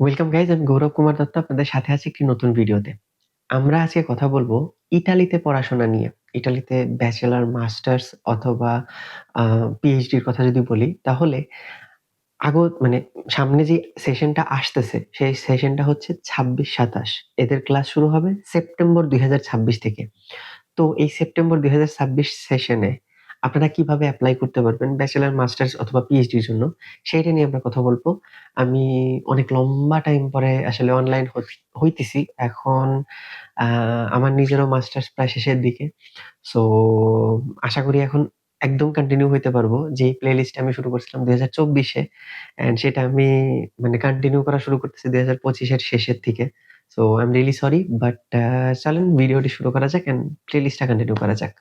Welcome guys, আমি গৌরব কুমার দত্ত আপনাদের সাথে আছি একটি নতুন ভিডিওতে। আমরা আজকে কথা বলবো ইতালিতে পড়াশোনা নিয়ে। ইতালিতে ব্যাচেলর, মাস্টার্স অথবা পিএইচডির কথা যদি বলি তাহলে মানে সামনে যে সেশনটা আসতেছে সেই সেশনটা হচ্ছে ২৬-২৭। এদের ক্লাস শুরু হবে সেপ্টেম্বর ২০২৬ থেকে। তো এই সেপ্টেম্বর ২০২৬ সেশনে আপনারা কিভাবে এপ্লাই করতে পারবেন ব্যাচেলর, মাস্টার্স অথবা পিএইচডির জন্য, সেইটা নিয়ে আমরা কথা বলবো। আমি অনেক লম্বা টাইম পরে আসলে অনলাইন হইতেছি। এখন আ আমার নিজেরও মাস্টার্স প্রায় শেষের দিকে। সো আশা করি এখন একদম কন্টিনিউ হইতে পারবো। যেই প্লেলিস্ট আমি শুরু করছিলাম ২০২৪ এ অ্যান্ড সেটা আমি মানে কন্টিনিউ করা শুরু করতেছি ২০২৫ এর শেষের দিকে। So I am really sorry but চলেন ভিডিওটি শুরু করা যাক অ্যান্ড প্লেলিস্টটা কন্টিনিউ করা যাক।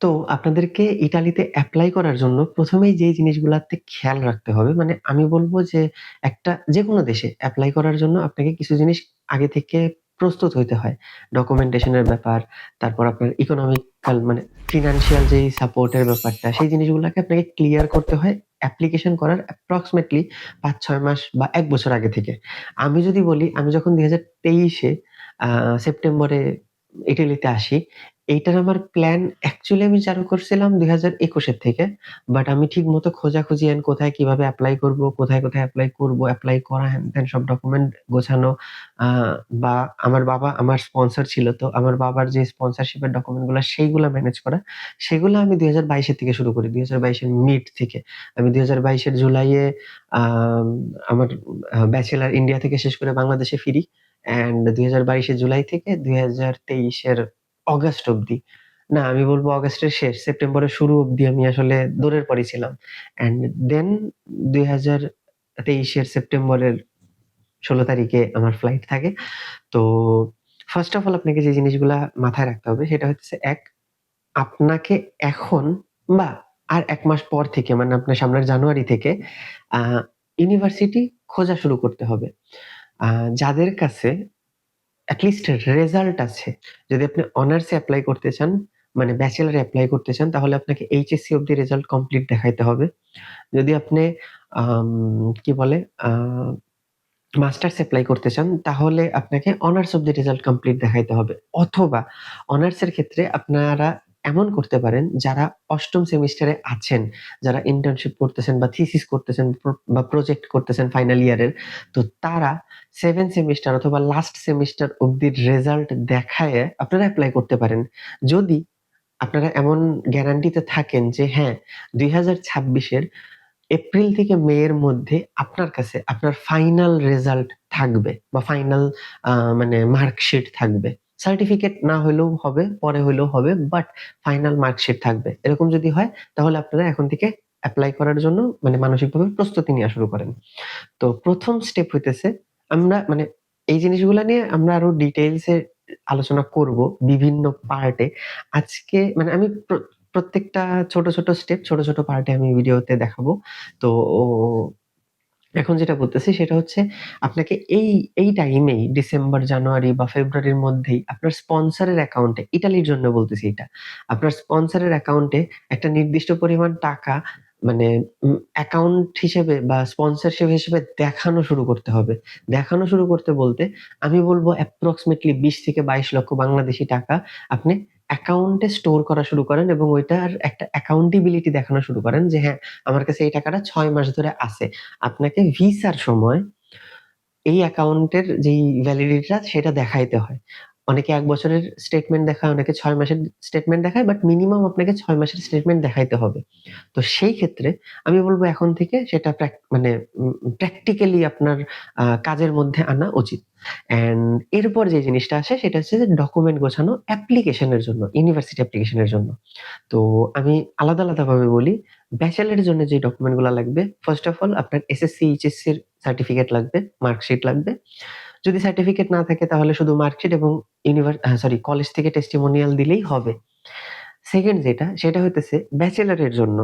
তো আপনাদেরকে ইতালিতে এপ্লাই করার জন্য ১ম এই যেই জিনিসগুলাতে খেয়াল রাখতে হবে, মানে আমি বলব যে একটা যেকোনো দেশে এপ্লাই করার জন্য আপনাকে কিছু জিনিস আগে থেকে প্রস্তুত হইতে হয়। ডকুমেন্টেশন এর ব্যাপার, তারপর আপনার ইকোনমিক্যাল মানে ফিন্যান্সিয়াল যেই সাপোর্ট এর ব্যাপারটা, সেই জিনিসগুলাকে আপনাকে ক্লিয়ার করতে হয় অ্যাপ্লিকেশন করার অ্যাপ্রক্সিমেটলি ৫-৬ মাস বা ১ বছর আগে থেকে। আমি যদি বলি, আমি যখন ২০২৩ এ আ সেপ্টেম্বরে ইটালিতে আসি, এইটার আমার প্ল্যান অ্যাকচুয়ালি আমি চালু করছিলাম ২০২১ এর থেকে। বাট আমি ঠিকমতো খোঁজাখুঁজি কোথায় কিভাবে এপ্লাই করব, কোথায় এপ্লাই করব, এপ্লাই করা হ্যান-ত্যান সব ডকুমেন্ট গোছানো। আ বা আমার বাবা আমার স্পন্সর ছিল। তো আমার বাবার যে স্পন্সরশিপ এর ডকুমেন্ট গুলা সেইগুলা ম্যানেজ করা। সেগুলা আমি ২০২২ এর থেকে শুরু করি। ২০২২ এর মিড থেকে। আমি ২০২২ এর জুলাইয়ে আম আমার ব্যাচেলর ইন্ডিয়া থেকে শেষ করে বাংলাদেশে ফিরি। অ্যান্ড ২০২২ এর জুলাই থেকে ২০২৩ এর অগাস্ট অব্দি। না, আমি বলব অগাস্টের শেষ, সেপ্টেম্বরের শুরু অব্দি আমি আসলে দৌড়ের পরই ছিলাম। অ্যান্ড দেন ২০২৩ এর সেপ্টেম্বরের ১৬ তারিখে আমার ফ্লাইট থাকে। তো ফার্স্ট অফ অল আপনাকে যে জিনিসগুলা মাথায় রাখতে হবে সেটা হচ্ছে ১, আপনাকে এখন বা আর ১ মাস পর থেকে মানে আপনার সামনের জানুয়ারি থেকে আ ইউনিভার্সিটি খোঁজা শুরু করতে হবে। আ যাদের কাছে এট লিস্ট রেজাল্ট আছে। যদি আপনি অনার্স এ এপ্লাই করতে চান, মানে ব্যাচেলর এ এপ্লাই করতে চান তাহলে আপনাকে এইচএসসি অব্দি রেজাল্ট কমপ্লিট দেখাইতে হবে। যদি আপনি আম কি বলে আ মাস্টার্স এপ্লাই করতে চান তাহলে আপনাকে অনার্স অব্দি রেজাল্ট কমপ্লিট দেখাইতে হবে। অথবা অনার্স এর ক্ষেত্রে আপনারা এমন করতে পারেন, যারা ৮ম সেমিস্টারে আছেন, যারা ইন্টার্নশিপ করতেছেন বা থিসিস করতেছেন বা প্রজেক্ট করতেছেন ফাইনাল ইয়ারের, তো তারা 7 সেমিস্টার অথবা লাস্ট সেমিস্টার অব্দির রেজাল্ট দেখায়ে আপনারা এপ্লাই করতে পারেন। যদি আপনারা এমন গ্যারান্টিতে থাকেন যে হ্যাঁ, ২০২৬ এর এপ্রিল থেকে মে এর মধ্যে আপনার কাছে আপনার ফাইনাল রেজাল্ট থাকবে বা ফাইনাল আ মানে মার্কশিট থাকবে। সার্টিফিকেট না হইলেও হবে, পরে হইলেও হবে। বাট ফাইনাল মার্কশিট থাকবে। এরকম যদি হয় তাহলে আপনারা এখন থেকে এপ্লাই করার জন্য মানে মানসিকভাবে প্রস্তুতি নেওয়া শুরু করেন। তো ১ম স্টেপ হইতেছে, আমরা মানে এই জিনিসগুলা নিয়ে আমরা আরো ডিটেইলস এ আলোচনা করব বিভিন্ন পার্টে। আজকে মানে আমি প্রত্যেকটা ছোট স্টেপ ছোট পার্টে আমি ভিডিওতে দেখাবো। তো এখন যেটা বলতেছি সেটা হচ্ছে, আপনাকে এই টাইমেই ডিসেম্বর, জানুয়ারি বা ফেব্রুয়ারির মধ্যেই আপনার স্পন্সরের অ্যাকাউন্টে, ইতালির জন্য বলতেছি এটা। আপনার স্পন্সরের অ্যাকাউন্টে একটা নির্দিষ্ট পরিমাণ টাকা মানে অ্যাকাউন্ট হিসেবে বা স্পন্সরশিপ হিসেবে দেখানো শুরু করতে হবে। দেখানো শুরু করতে বলতে আমি বলব অ্যাপ্রক্সিমেটলি ২০ থেকে ২২ লক্ষ বাংলাদেশী টাকা আপনি অ্যাকাউন্টে স্টোর করা শুরু করেন এবং ওইটার একটা অ্যাকাউন্টেবিলিটি দেখানো শুরু করেন যে হ্যাঁ, আমার কাছে এই টাকাটা ৬ মাস ধরে আছে। আপনাকে ভিসার সময় এই অ্যাকাউন্টের যেই ভ্যালিডিটিটা সেটা দেখাইতে হয়। অনেকে ১ বছরের স্টেটমেন্ট দেখায়, অনেকে ৬ মাসের স্টেটমেন্ট দেখায়। বাট মিনিমাম আপনাকে ৬ মাসের স্টেটমেন্ট দেখাইতে হবে। তো সেই ক্ষেত্রে আমি বলব এখন থেকে সেটা মানে প্র্যাকটিক্যালি আপনার কাজের মধ্যে আনা উচিত। অ্যান্ড এরপর যে জিনিসটা আসে সেটা হচ্ছে যে ডকুমেন্ট গোছানো অ্যাপ্লিকেশনের জন্য, ইউনিভার্সিটি অ্যাপ্লিকেশনের জন্য। তো আমি আলাদা ভাবে বলি। ব্যাচেলরের জন্য যে ডকুমেন্ট গুলা লাগবে, ফার্স্ট অফ অল আপনার এসএসসি, এইচএসসি এর সার্টিফিকেট লাগবে, মার্কশিট লাগবে। যদি সার্টিফিকেট না থাকে তাহলে শুধু মার্কশিট এবং কলেজ থেকে টেস্টিমোনিয়াল দিলেই হবে। সেকেন্ড যেটা সেটা হইতেছে ব্যাচেলরের জন্য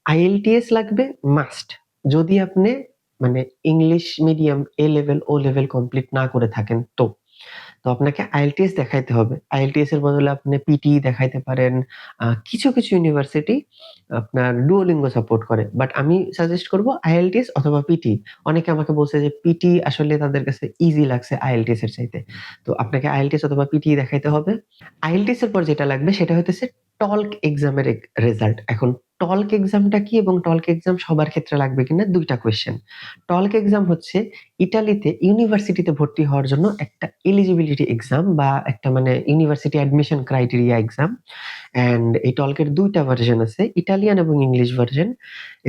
আইএলটিএস লাগবে মাস্ট। যদি আপনি মানে English medium A level, O level complete না করে থাকেন তো। তো আপনাকে IELTS দেখাইতে হবে। IELTS এর বদলে আপনি পিটি দেখাইতে পারেন। কিছু ইউনিভার্সিটি আপনার Duolingo সাপোর্ট করে। বাট আমি সাজেস্ট করব IELTS অথবা পিটি। অনেকে আমাকে বলছে যে পিটি আসলে তাদের কাছে ইজি লাগছে IELTS এর চাইতে। তো আপনাকে IELTS অথবা পিটি দেখাইতে হবে। IELTS এর পর যেটা লাগবে সেটা হইতেছে টলক এক্সামের রেজাল্ট। এখন টলক এক্সামটা কি এবং টলক এক্সাম সবার ক্ষেত্রে লাগবে কিনা ২ টা কোয়েশ্চেন। টলক এক্সাম হচ্ছে ইতালিতে ইউনিভার্সিটিতে ভর্তি হওয়ার জন্য একটা এলিজিবিলিটি এক্সাম বা একটা মানে university admission criteria exam. And এই টলকের ২ টা ভার্সন আছে, ইটালিয়ান এবং ইংলিশ ভার্সন।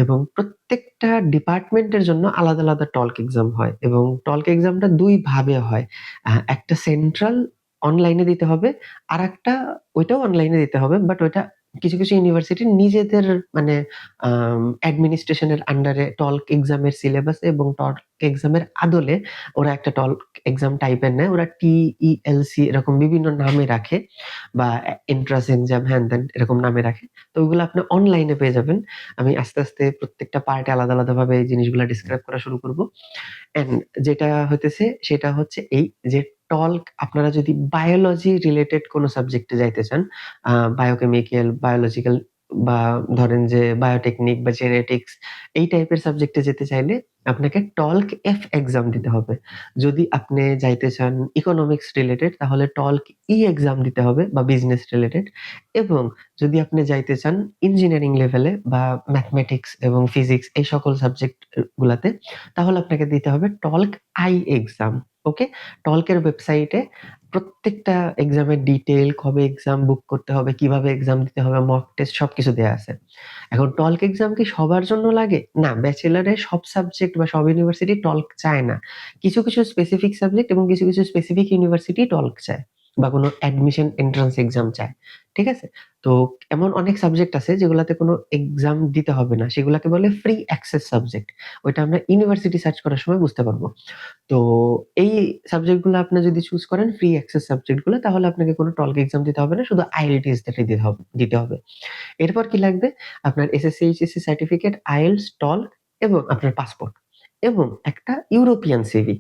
এবং প্রত্যেকটা ডিপার্টমেন্টের জন্য আলাদা টলক এক্সাম হয় এবং টলক এক্সামটা ২ ভাবে হয়। একটা সেন্ট্রাল অনলাইনে দিতে হবে। আরেকটা ওইটাও অনলাইনে দিতে হবে। বাট ওইটা কিছু ইউনিভার্সিটি নিজেদের মানে অ্যাডমিনিস্ট্রেশনের আন্ডারে টলক এক্সামের সিলেবাস এবং টলক এক্সামের আদলে ওরা একটা টলক এক্সাম টাইপের নেয়। ওরা টিইএলসি এরকম বিভিন্ন নামে রাখে বা এন্ট্রান্স এক্সাম হ্যান-ত্যান এরকম নামে রাখে। তো ওইগুলো আপনি অনলাইনে পেয়ে যাবেন। আমি আস্তে প্রত্যেকটা পার্টে আলাদা ভাবে এই জিনিসগুলা ডিসক্রাইব করা শুরু করব। অ্যান্ড যেটা হইতেছে সেটা হচ্ছে এই যে টলক আপনারা যদি বায়োলজি রিলেটেড কোনো সাবজেক্টে যাইতে চান, বায়োকেমিক্যাল, বায়োলজিক্যাল বা ধরেন যে বায়োটেকনিক বা জেনেটিক্স এই টাইপের সাবজেক্টে যেতে চাইলে আপনাকে টলক এফ এক্সাম দিতে হবে। যদি আপনি যাইতে চান ইকোনমিক্স রিলেটেড তাহলে টলক ই এক্সাম দিতে হবে বা বিজনেস রিলেটেড। এবং যদি আপনি যাইতে চান ইঞ্জিনিয়ারিং লেভেলে বা ম্যাথমেটিক্স এবং ফিজিক্স এই সকল সাবজেক্ট গুলাতে তাহলে আপনাকে দিতে হবে টলক আই এক্সাম। ওকে? টলকের ওয়েবসাইটে প্রত্যেকটা এক্সামের ডিটেইল, কবে এক্সাম বুক করতে হবে, কিভাবে এক্সাম দিতে হবে, মক টেস্ট সবকিছু দেয়া আছে। এখন টলক এক্সাম কি সবার জন্য লাগে? না, ব্যাচেলরে সব সাবজেক্ট বা সব ইউনিভার্সিটি টলক চায় না। কিছু স্পেসিফিক সাবজেক্ট এবং কিছু স্পেসিফিক ইউনিভার্সিটি টলক চায় বা কোনো অ্যাডমিশন এন্ট্রান্স এক্সাম চায়। ঠিক আছে? তো এমন অনেক সাবজেক্ট আছে যেগুলাতে কোনো এক্সাম দিতে হবে না। সেগুলাকে বলে ফ্রি অ্যাক্সেস সাবজেক্ট। ওইটা আমরা ইউনিভার্সিটি সার্চ করার সময় বুঝতে পারব। তো এই সাবজেক্ট গুলো আপনি যদি চুজ করেন ফ্রি অ্যাক্সেস সাবজেক্ট গুলো তাহলে আপনাকে কোনো টলক এক্সাম দিতে হবে না। শুধু IELTS টা দিতে হবে। এরপর কি লাগবে? আপনার SSC, HSC সার্টিফিকেট, IELTS, টলক এবং আপনার পাসপোর্ট এবং একটা ইউরোপিয়ান সিভি।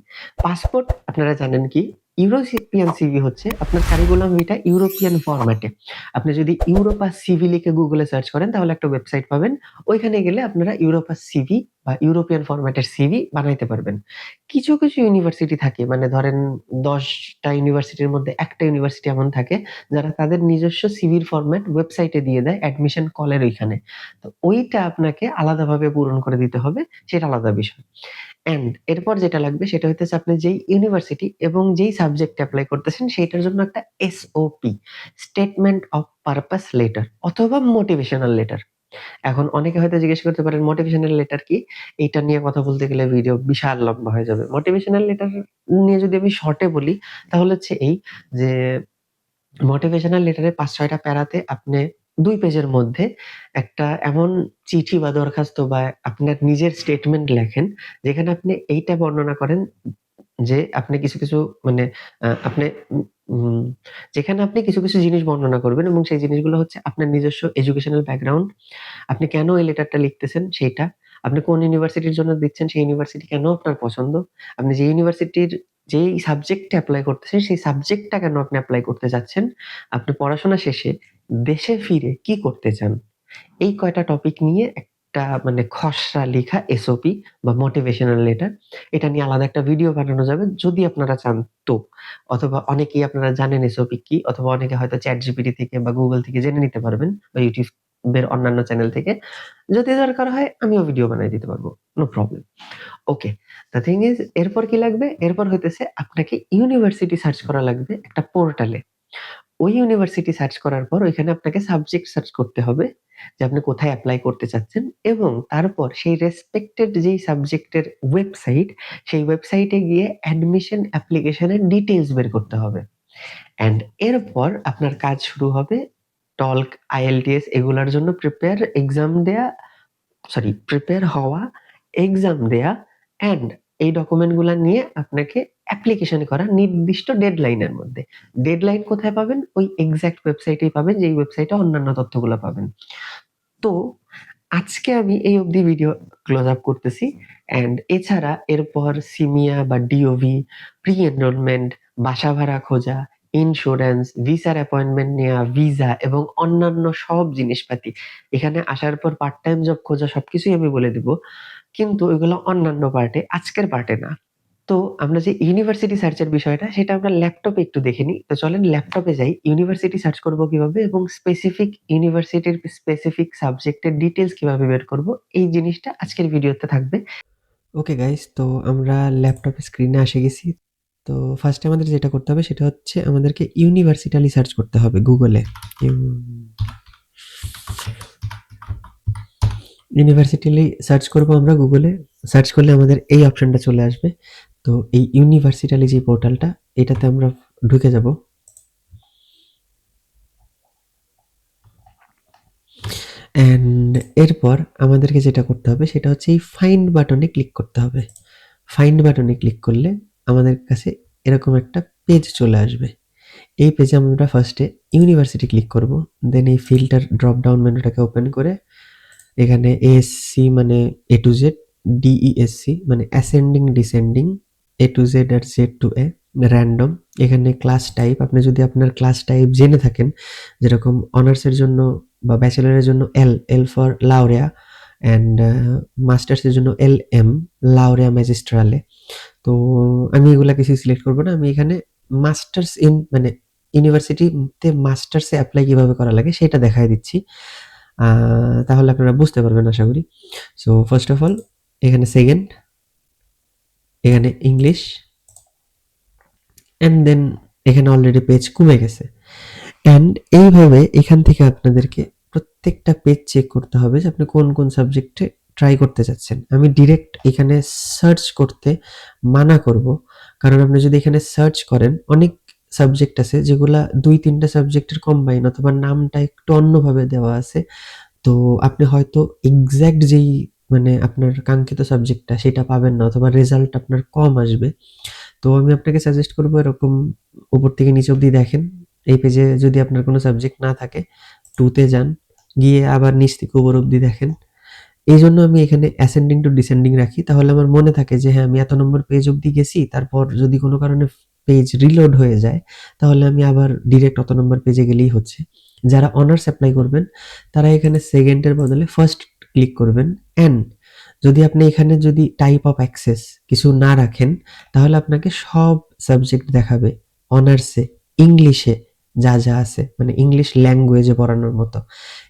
পাসপোর্ট আপনারা জানেন কি? ইউরোপিয়ান সিভি হচ্ছে আপনার কারিকুলাম ভিটা ইউরোপিয়ান ফরম্যাটে। আপনি যদি ইউরোপা সিভি লিখে গুগলে সার্চ করেন তাহলে একটা ওয়েবসাইট পাবেন। ওইখানে গেলে আপনারা ইউরোপা সিভি বা ইউরোপিয়ান ফরম্যাটের সিভি বানাইতে পারবেন। কিছু ইউনিভার্সিটি থাকে মানে ধরেন ১০ টা ইউনিভার্সিটির মধ্যে একটা ইউনিভার্সিটি এমন থাকে যারা তাদের নিজস্ব সিভির ফরম্যাট ওয়েবসাইটে দিয়ে দেয় অ্যাডমিশন কলের ওইখানে। তো ওইটা আপনাকে আলাদাভাবে পূরণ করে দিতে হবে, সেটা আলাদা বিষয়। অ্যান্ড এরপর যেটা লাগবে সেটা হইতেছে আপনি যেই ইউনিভার্সিটি এবং যেই সাবজেক্টে এপ্লাই করতেছেন সেইটার জন্য একটা SOP, statement of purpose letter অথবা মোটিভেশনাল লেটার। এখন অনেকে হয়তো জিজ্ঞেস করতে পারেন মোটিভেশনাল লেটার কি? এইটা নিয়ে কথা বলতে গেলে ভিডিও বিশাল লম্বা হয়ে যাবে। মোটিভেশনাল লেটার নিয়ে যদি আমি শর্টে বলি তাহলে হচ্ছে এই যে মোটিভেশনাল লেটারে ৫-৬ টা প্যারাতে আপনি ২ পেজের মধ্যে একটা এমন চিঠি বা দরখাস্ত বা আপনার নিজের স্টেটমেন্ট লেখেন, যেখানে আপনি এইটা বর্ণনা করেন যে আপনি কিছু মানে আপনি উম উম যেখানে আপনি কিছু জিনিস বর্ণনা করবেন এবং সেই জিনিসগুলো হচ্ছে আপনার নিজস্ব এডুকেশনাল ব্যাকগ্রাউন্ড, আপনি কেন এই লেটারটা লিখতেছেন সেইটা, আপনি কোন ইউনিভার্সিটির জন্য দিচ্ছেন সেই ইউনিভার্সিটি কেন আপনার পছন্দ, আপনি যে ইউনিভার্সিটির যেই সাবজেক্টে এপ্লাই করতেছেন সেই সাবজেক্টটা কেন আপনি এপ্লাই করতে চাচ্ছেন, আপনি পড়াশোনা শেষে দেশে ফিরে কি করতে চান? এই কয়টা টপিক নিয়ে একটা মানে খসড়া লিখা SOP বা মোটিভেশনাল লেটার। এটা নিয়ে আলাদা একটা ভিডিও বানানো যাবে যদি আপনারা চান তো। অথবা অনেকেই আপনারা জানেন SOP কি অথবা অনেকে হয়তো ChatGPT থেকে বা Google থেকে জেনে নিতে পারবেন বা YouTube এর অন্যান্য চ্যানেল থেকে। যদি দরকার হয় আমিও ভিডিও বানায় দিতে পারবো। No problem. Okay. The thing is এরপর কি লাগবে? এরপর হইতেছে আপনাকে ইউনিভার্সিটি সার্চ করা লাগবে একটা পোর্টালে। ওই ইউনিভার্সিটি সার্চ করার পর ওইখানে আপনাকে সাবজেক্ট সার্চ করতে হবে যে আপনি কোথায় এপ্লাই করতে চাচ্ছেন এবং তারপর সেই রেসপেক্টেড যেই সাবজেক্টের ওয়েবসাইট, সেই ওয়েবসাইটে গিয়ে অ্যাডমিশন অ্যাপ্লিকেশনের ডিটেইলস বের করতে হবে। অ্যান্ড এরপর আপনার কাজ শুরু হবে টলক, IELTS এগুলার জন্য প্রিপেয়ার হওয়া, এক্সাম দেয়া অ্যান্ড এই ডকুমেন্ট গুলা নিয়ে আপনাকে অ্যাপ্লিকেশন করা নির্দিষ্ট ডেডলাইনের মধ্যে। ডেডলাইন কোথায় পাবেন? ওই এক্সাক্ট ওয়েবসাইটেই পাবেন যেই ওয়েবসাইটে অন্যান্য তথ্যগুলা পাবেন। তো আজকে আমি এই অবধি ভিডিও ক্লোজ আপ করতেছি। অ্যান্ড এছাড়া এরপর সিমিয়া বা ডিওভি, প্রি এনরোলমেন্ট, বাসা ভাড়া খোঁজা, ইন্স্যুরেন্স, ভিসার অ্যাপয়েন্টমেন্ট নেওয়া, ভিসা এবং অন্যান্য সব জিনিসপাতি, এখানে আসার পর পার্ট টাইম জব খোঁজা সবকিছুই আমি বলে দিব। কিন্তু ওইগুলো অন্যান্য পার্টে, আজকের পার্টে না। তো আমরা যে ইউনিভার্সিটি সার্চের বিষয়টা সেটা আমরা ল্যাপটপে একটু দেখে নিই। তো চলেন ল্যাপটপে যাই। ইউনিভার্সিটি সার্চ করব কিভাবে এবং স্পেসিফিক ইউনিভার্সিটির স্পেসিফিক সাবজেক্টের ডিটেইলস কিভাবে বের করব, এই জিনিসটা আজকের ভিডিওতে থাকবে। ওকে গাইস, তো আমরা ল্যাপটপের স্ক্রিনে এসে গেছি। তো ফার্স্টে আমাদের যেটা করতে হবে সেটা হচ্ছে আমাদেরকে ইউনিভার্সিটালি সার্চ করতে হবে গুগলে। ইউনিভার্সিটালি সার্চ করব আমরা গুগলে। সার্চ করলে আমাদের এই অপশনটা চলে আসবে। তো এই ইউনিভার্সিটালি যে পোর্টালটা, এটাতে আমরা ঢুকে যাব। অ্যান্ড এরপর আমাদেরকে যেটা করতে হবে সেটা হচ্ছে এই ফাইন্ড বাটনে ক্লিক করতে হবে। ফাইন্ড বাটনে ক্লিক করলে আমাদের কাছে এরকম একটা পেজ চলে আসবে। এই পেজে আমরা ফার্স্টে ইউনিভার্সিটি ক্লিক করব। দেন এই ফিল্টার ড্রপ ডাউন মেনুটাকে ওপেন করে এখানে এএসসি মানে এ টু জেড, ডিইএসসি মানে ascending descending, A to Z R Z two A, random. এখানে ক্লাস টাইপ, আপনি যদি আপনার ক্লাস টাইপ জেনে থাকেন, যেরকম অনার্সের জন্য বা ব্যাচেলারের জন্য এল, এল ফর লাউরিয়া, অ্যান্ড মাস্টার্সের জন্য এল এম, লাউরিয়া ম্যাজিস্ট্রালে। তো আমি এগুলা কিছু সিলেক্ট করবো না। আমি এখানে মাস্টার্স ইন মানে ইউনিভার্সিটিতে মাস্টার্সে অ্যাপ্লাই কিভাবে করা লাগে সেটা দেখাই দিচ্ছি। তাহলে আপনারা বুঝতে পারবেন আশা করি। সো ফার্স্ট অফ অল এখানে সেকেন্ড, এখানে ইংলিশ, অ্যান্ড দেন এখানে অলরেডি পেজ কমে গেছে। অ্যান্ড এইভাবে এখান থেকে আপনাদেরকে প্রত্যেকটা পেজ চেক করতে হবে যে আপনি কোন কোন সাবজেক্টে ট্রাই করতে চাচ্ছেন। আমি ডিরেক্ট এখানে সার্চ করতে মানা করব, কারণ আপনি যদি এখানে সার্চ করেন অনেক সাবজেক্ট আছে যেগুলা ২-৩টা সাবজেক্টের কম্বাইন অথবা নামটা একটু অন্যভাবে দেওয়া আছে। তো আপনি হয়তো এক্সাক্ট যেই মানে আপনার কাঙ্ক্ষিত সাবজেক্টটা সেটা পাবেন না অথবা রেজাল্ট আপনার কম আসবে। তো আমি আপনাকে সাজেস্ট করবো এরকম উপর থেকে নিচে অবধি দেখেন। এই পেজে যদি আপনার কোনো সাবজেক্ট না থাকে, 2 তে যান, গিয়ে আবার নিচ থেকে উপর অবধি দেখেন। এইজন্য আমি এখানে অ্যাসেন্ডিং টু ডিসেন্ডিং রাখি, তাহলে আমার মনে থাকে যে হ্যাঁ আমি এত নম্বর পেজ অবধি গেছি, তারপর যদি কোনো কারণে পেজ রিলোড হয়ে যায় তাহলে আমি আবার ডিরেক্ট অত নম্বর পেজে গেলেই হচ্ছে। যারা অনার্স অ্যাপ্লাই করবেন তারা এখানে সেকেন্ডের বদলে ফার্স্ট ক্লিক করবেন। অ্যান্ড যদি আপনি এখানে যদি টাইপ অফ অ্যাক্সেস কিছু না রাখেন তাহলে আপনাকে সব সাবজেক্ট দেখাবে অনার্সে, ইংলিশে যা যা আছে মানে ইংলিশ ল্যাঙ্গুয়েজে পড়ানোর মতো।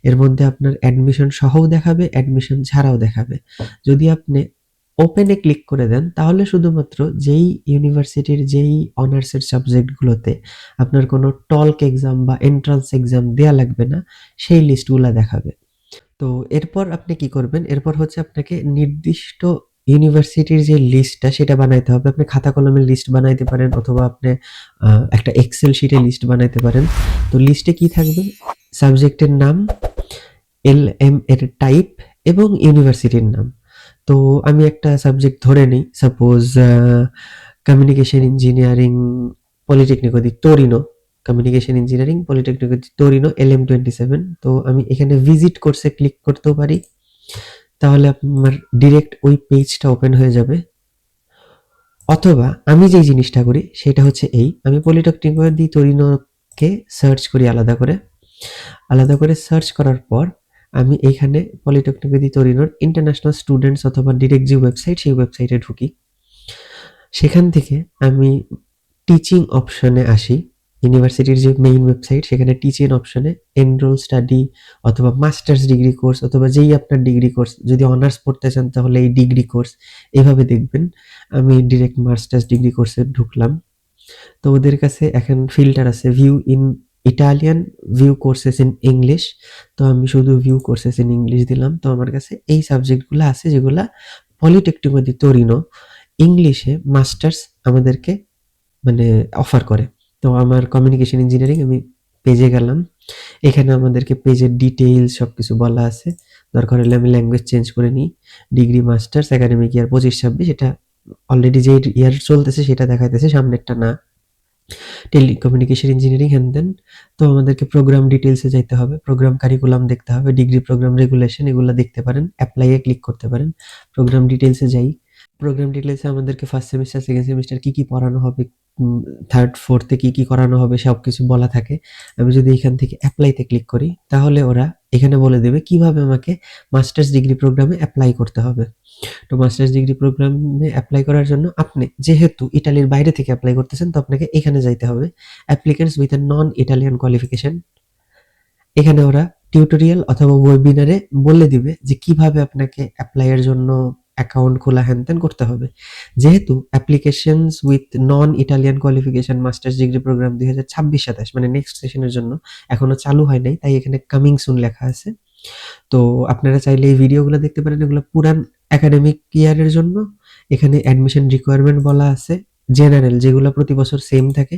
এর মধ্যে আপনার অ্যাডমিশন সহও দেখাবে, অ্যাডমিশন ছাড়াও দেখাবে। যদি আপনি ওপেনে ক্লিক করে দেন তাহলে শুধুমাত্র যেই ইউনিভার্সিটির যেই অনার্সের সাবজেক্টগুলোতে আপনার কোনো টলক এক্সাম বা এন্ট্রান্স এক্সাম দেয়া লাগবে না সেই লিস্টগুলা দেখাবে। তো এরপর আপনি কি করবেন, এরপর হচ্ছে আপনাকে নির্দিষ্ট ইউনিভার্সিটির যে লিস্টটা সেটা বানাইতে হবে। আপনি খাতা কলমের লিস্ট বানাইতে পারেন অথবা আপনি একটা এক্সেল শিটে লিস্ট বানাইতে পারেন। তো লিস্টে কি থাকবে, সাবজেক্টের নাম, এল এম এর টাইপ এবং ইউনিভার্সিটির নাম। তো আমি একটা সাবজেক্ট ধরে নিই, সাপোজ কমিউনিকেশন ইঞ্জিনিয়ারিং পলিটেকনিক দি তোরিনো, কমিউনিকেশন ইঞ্জিনিয়ারিং পলিটেকনিক দি তোরিনো LM27। তো আমি এখানে ভিজিট কোর্সে ক্লিক করতেও পারি, তাহলে আমার ডিরেক্ট ওই পেজটা ওপেন হয়ে যাবে। অথবা আমি যেই জিনিসটা করি সেটা হচ্ছে এই, আমি পলিটেকনিক দি তোরিনোকে সার্চ করি আলাদা করে। আলাদা করে সার্চ করার পর আমি এইখানে পলিটেকনিক দি তোরিনোর ইন্টারন্যাশনাল স্টুডেন্টস অথবা ডিরেক্ট যে ওয়েবসাইট সেই ওয়েবসাইটে ঢুকি। সেখান থেকে আমি টিচিং অপশনে আসি। ইউনিভার্সিটির যে মেইন ওয়েবসাইট সেখানে টিচিং অপশনে এনরোল স্টাডি অথবা মাস্টার্স ডিগ্রি কোর্স অথবা যেই আপনার ডিগ্রি কোর্স, যদি অনার্স পড়তে চান তাহলে এই ডিগ্রি কোর্স এভাবে দেখবেন। আমি ডিরেক্ট মাস্টার্স ডিগ্রি কোর্সে ঢুকলাম। তো ওদের কাছে এখন ফিল্টার আছে view in Italian, view courses in English. তো আমি শুধু ভিউ কোর্সেস ইন ইংলিশ দিলাম। তো আমার কাছে এই সাবজেক্টগুলো আছে যেগুলা পলিটেকনিক দি তোরিনো ইংলিশে মাস্টার্স আমাদেরকে মানে অফার করে। তো আমার কমিউনিকেশন ইঞ্জিনিয়ারিং, আমি পেজে গেলাম। এখানে আমাদেরকে পেজের ডিটেইলস সবকিছু বলা আছে। দরকার হলে আমি ল্যাঙ্গুয়েজ চেঞ্জ করে নিই। ডিগ্রি মাস্টার্স একাডেমিক ইয়ার 25-26, এটা অলরেডি যে ইয়ার চলতেছে সেটা দেখাইতেছে, সামনেরটা না। টেলিকমিউনিকেশন ইঞ্জিনিয়ারিং হ্যান-ত্যান। তো আমাদেরকে প্রোগ্রাম ডিটেইলসে যাইতে হবে, প্রোগ্রাম কারিকুলাম দেখতে হবে, ডিগ্রি প্রোগ্রাম রেগুলেশন এগুলা দেখতে পারেন, এপ্লাই এ ক্লিক করতে পারেন। প্রোগ্রাম ডিটেইলসে যাই। প্রোগ্রাম ডিটেইলসে আমাদেরকে ফার্স্ট সেমিস্টার, সেকেন্ড সেমিস্টার কি, কি পড়ানো হবে, থার্ড, ফোর্থে কি, কি করানো হবে সবকিছু বলা থাকে। আমি যদি এখান থেকে এপ্লাইতে ক্লিক করি তাহলে ওরা এখানে বলে দেবে কিভাবে আমাকে মাস্টার্স ডিগ্রি প্রোগ্রামে এপ্লাই করতে হবে। তো মাস্টার্স ডিগ্রি প্রোগ্রামে এপ্লাই করার জন্য আপনি যেহেতু ইটালির বাইরে থেকে এপ্লাই করতেছেন তো আপনাকে এখানে যাইতে হবে, applicants with a non Italian qualification. এখানে ওরা টিউটোরিয়াল অথবা ওয়েবিনারে বলে দিবে যে কিভাবে আপনাকে অ্যাপ্লাই এর জন্য অ্যাকাউন্ট খোলা হ্যান-ত্যান করতে হবে। যেহেতু applications with non Italian qualification masters degree program 2026-27 মানে নেক্সট সেশনের জন্য এখনো চালু হয় নাই, তাই এখানে কামিং সুন লেখা আছে। তো আপনারা চাইলে এই ভিডিওগুলো দেখতে পারেন, এগুলো পুরান একাডেমিক ইয়ারের জন্য। এখানে অ্যাডমিশন রিকোয়ারমেন্ট বলা আছে, জেনারেল যেগুলো প্রতি বছর সেম থাকে।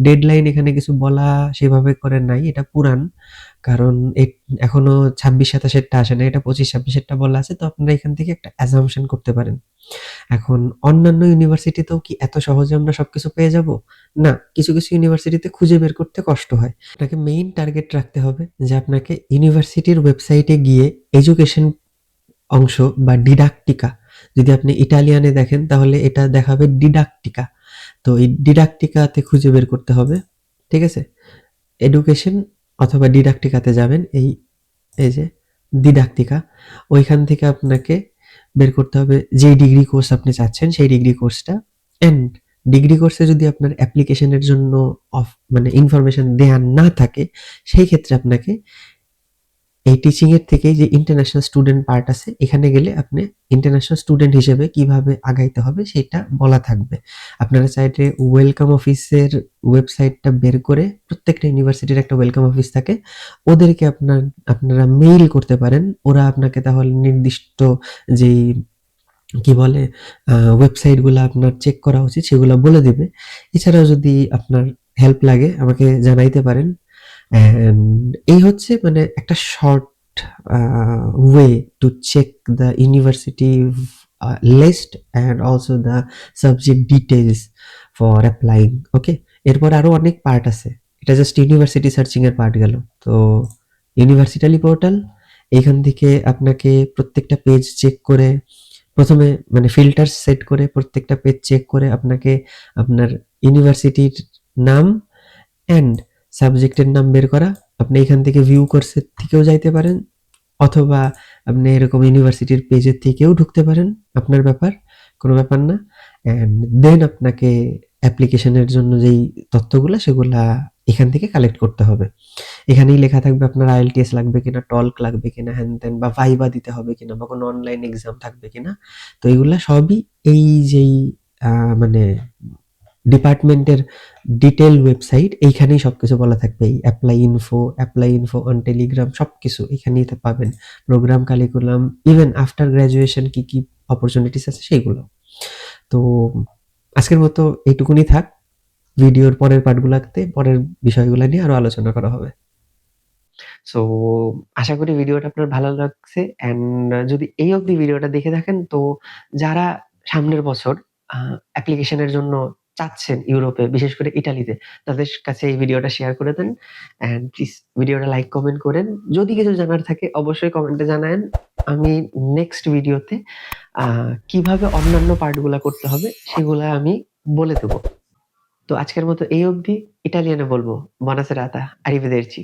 ডেডলাইন এখানে কিছু বলা সেভাবে করে নাই, এটা পুরান, কারণ এখনো 26-27 আসে না, এটা 25-26 বলা আছে। তো আপনারা এখান থেকে একটা অ্যাজাম্পশন করতে পারেন। এখন অন্যান্য ইউনিভার্সিটিতেও কি এত সহজে আমরা সবকিছু পেয়ে যাব? না, কিছু কিছু ইউনিভার্সিটিতে খুঁজে বের করতে কষ্ট হয়। আপনাকে মেইন টার্গেট রাখতে হবে যে আপনাকে ইউনিভার্সিটির ওয়েবসাইটে গিয়ে এডুকেশন অংশ বা ডিডাক্টিকা, যদি আপনি ইটালিয়ানে দেখেন তাহলে এটা দেখাবে ডিডাক্টিকা। তো এই ডিডাক্টিকাতে খুঁজে বের করতে হবে, ঠিক আছে? এডুকেশন অথবা ডিডাক্টিকাতে যাবেন, এই যে ডিডাক্টিকা, ওইখান থেকে আপনাকে বের করতে হবে যে ডিগ্রি কোর্স আপনি চাচ্ছেন সেই ডিগ্রি কোর্সটা। এন্ড ডিগ্রি কোর্সে যদি আপনার অ্যাপ্লিকেশনের জন্য মানে ইনফরমেশন দেয়া না থাকে, সেই ক্ষেত্রে আপনাকে এই টিচিং এর থেকেই যে ইন্টারন্যাশনাল স্টুডেন্ট পার্ট আছে এখানে গেলে আপনি ইন্টারন্যাশনাল স্টুডেন্ট হিসেবে কিভাবে আগাইতে হবে সেটা বলা থাকবে। আপনারা চাইলে ওয়েলকাম অফিসের ওয়েবসাইটটা বের করে, প্রত্যেকটা ইউনিভার্সিটির একটা ওয়েলকাম অফিস থাকে, ওদেরকে আপনারা মেইল করতে পারেন। ওরা আপনাকে তাহলে নির্দিষ্ট যেই কি বলে ওয়েবসাইটগুলো আপনার চেক করা উচিত সেগুলো বলে দিবে। এছাড়াও যদি আপনার হেল্প লাগে আমাকে জানাইতে পারেন। অ্যান্ড এই হচ্ছে মানে একটা short way to check the university list and also the subject details for applying. Okay, এরপর আরো অনেক পার্ট আছে, এটা জাস্ট ইউনিভার্সিটি সার্চিং এর পার্ট গেল। তো ইউনিভার্সিটালি পোর্টাল, এখান থেকে আপনাকে প্রত্যেকটা পেজ চেক করে, প্রথমে মানে ফিল্টার সেট করে প্রত্যেকটা পেজ চেক করে আপনাকে আপনার ইউনিভার্সিটির নাম অ্যান্ড সাবজেক্টের নাম বের করা। আপনি এখান থেকে ভিউ কোর্সের থেকেও যাইতে পারেন, অথবা আপনি এরকম ইউনিভার্সিটির পেজের থেকেও ঢুকতে পারেন, আপনার ব্যাপার, কোনো ব্যাপার না। অ্যান্ড দেন আপনাকে অ্যাপ্লিকেশনের জন্য যেই তথ্যগুলো সেগুলা এখান থেকে কালেক্ট করতে হবে। এখানেই লেখা থাকবে আপনার আইএলটিএস লাগবে কিনা, টলক লাগবে কিনা, হ্যান ত্যান, বা ভাইবা দিতে হবে কিনা, বা কোনো অনলাইন এক্সাম থাকবে কিনা। তো এগুলা সবই এই যেই মানে ডিপার্টমেন্টের ডিটেল ওয়েবসাইট, এইখানেই সবকিছু বলা থাকবে। এই অ্যাপ্লাই ইনফো অন টেলিগ্রাম সবকিছু এখানেই পাবেন। Program curriculum, even after graduation কি কি অপরচুনিটিস আছে সেগুলো। তো আজকের মতো এইটুকুনি থাক। ভিডিওর পরের পার্টগুলোতে পরের বিষয়গুলো নিয়ে আরো আলোচনা করা হবে। সো আশা করি ভিডিওটা আপনার ভালো লাগছে। অ্যান্ড যদি এই অবধি ভিডিওটা দেখে থাকেন তো যারা সামনের বছর অ্যাপ্লিকেশনের জন্য চাচ্ছেন ইউরোপে, বিশেষ করে ইটালিতে, তাদের কাছে এই ভিডিওটা শেয়ার করে দেন। অ্যান্ড প্লিজ ভিডিওটা লাইক কমেন্ট করেন। যদি কিছু জানার থাকে অবশ্যই কমেন্টে জানায়েন। আমি নেক্সট ভিডিওতে কিভাবে অন্যান্য পার্টগুলা করতে হবে সেগুলা আমি বলে দেব। তো আজকের মতো এই অবধি। ইটালিয়ানে বলবো, বুona serata, arrivederci।